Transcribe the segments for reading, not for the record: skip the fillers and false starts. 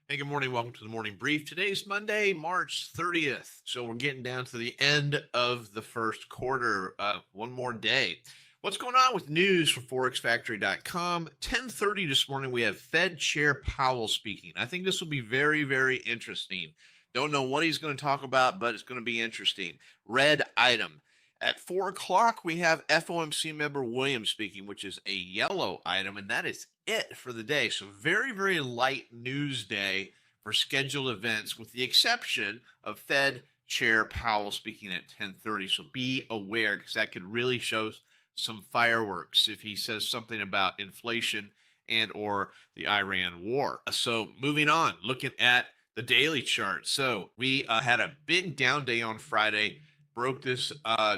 Hey, good morning. Welcome to the morning brief. Today's Monday, March 30th. So we're getting down to the end of the first quarter. One more day. What's going on with news from forexfactory.com? 10:30 this morning, we have Fed Chair Powell speaking. I think this will be very, very interesting. Don't know what he's going to talk about, but it's going to be interesting. Red item. At 4 o'clock, we have FOMC member Williams speaking, which is a yellow item, and that is it for the day. So very, very light news day for scheduled events, with the exception of Fed Chair Powell speaking at 10:30. So be aware, because that could really show some fireworks if he says something about inflation and or the Iran war. So moving on, looking at the daily chart. So we had a big down day on Friday, broke this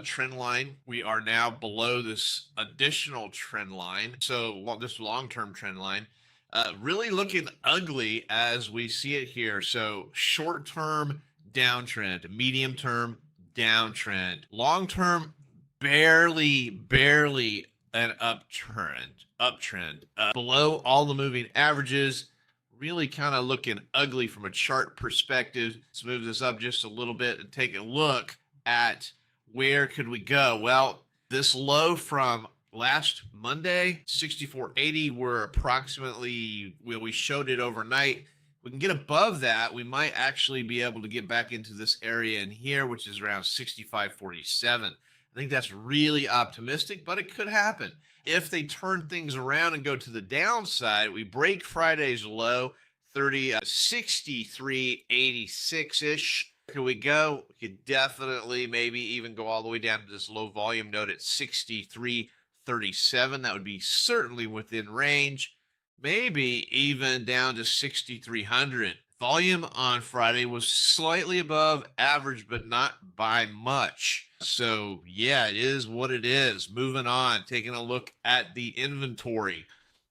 trend line. We are now below this additional trend line. So this long-term trend line, really looking ugly as we see it here. So short-term downtrend, medium-term downtrend, long-term barely an uptrend, below all the moving averages. Really kind of looking ugly from a chart perspective. Let's move this up just a little bit and take a look at where could we go. Well, this low from last Monday, 64.80, we're approximately, well, we showed it overnight. We can get above that, we might actually be able to get back into this area in here, which is around 65.47. I think that's really optimistic, but it could happen. If they turn things around and go to the downside, we break Friday's low, 63.86-ish. Could we go? We could definitely maybe even go all the way down to this low volume note at 63.37. That would be certainly within range. Maybe even down to 6,300. Volume on Friday was slightly above average, but not by much. So yeah, it is what it is. Moving on, taking a look at the inventory.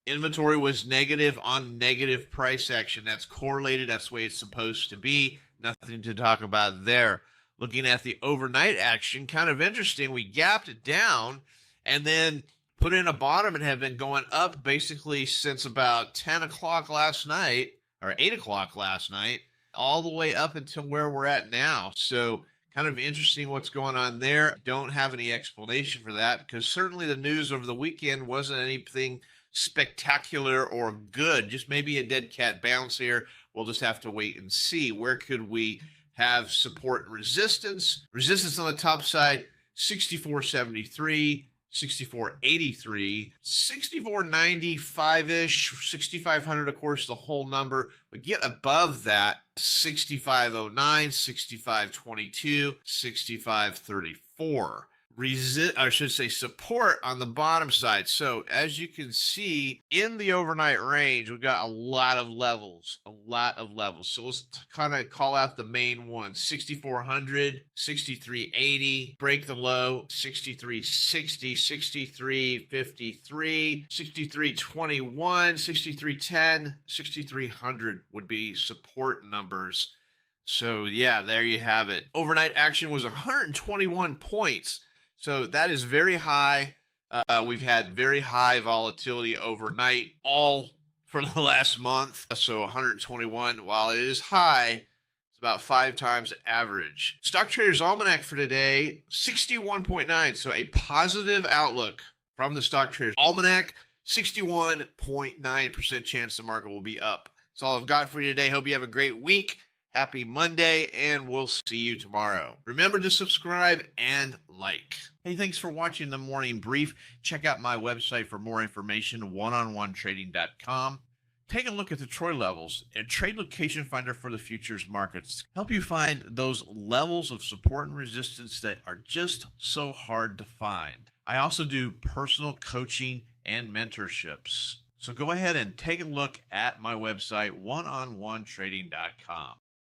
Inventory was negative on negative price action. That's correlated. That's the way it's supposed to be. Nothing to talk about there. Looking at the overnight action, kind of interesting. We gapped it down and then put in a bottom and have been going up basically since about 10 o'clock last night, or 8 o'clock last night, all the way up until where we're at now. So kind of interesting what's going on there. Don't have any explanation for that, because certainly the news over the weekend wasn't anything spectacular or good, just maybe a dead cat bounce here. We'll just have to wait and see. Where could we have support and resistance? Resistance on the top side, 64.73, 64.83, 64.95-ish, 6,500, of course, the whole number. We get above that, 65.09, 65.22, 65.34. I should say support on the bottom side. So as you can see in the overnight range, we've got a lot of levels. So let's kind of call out the main ones: 6,400, 63.80, break the low, 63.60, 63.53, 63.21, 63.10, 6,300 would be support numbers. So yeah, there you have it. Overnight action was 121 points. So that is very high. We've had very high volatility overnight all for the last month. So 121, while it is high, it's about 5 times average. Stock Trader's Almanac for today, 61.9. So a positive outlook from the Stock Trader's Almanac, 61.9% chance the market will be up. That's all I've got for you today. Hope you have a great week. Happy Monday, and we'll see you tomorrow. Remember to subscribe and like. Hey, thanks for watching the morning brief. Check out my website for more information, oneononetrading.com. Take a look at the Troy levels and trade location finder for the futures markets. Help you find those levels of support and resistance that are just so hard to find. I also do personal coaching and mentorships. So go ahead and take a look at my website, oneononetrading.com.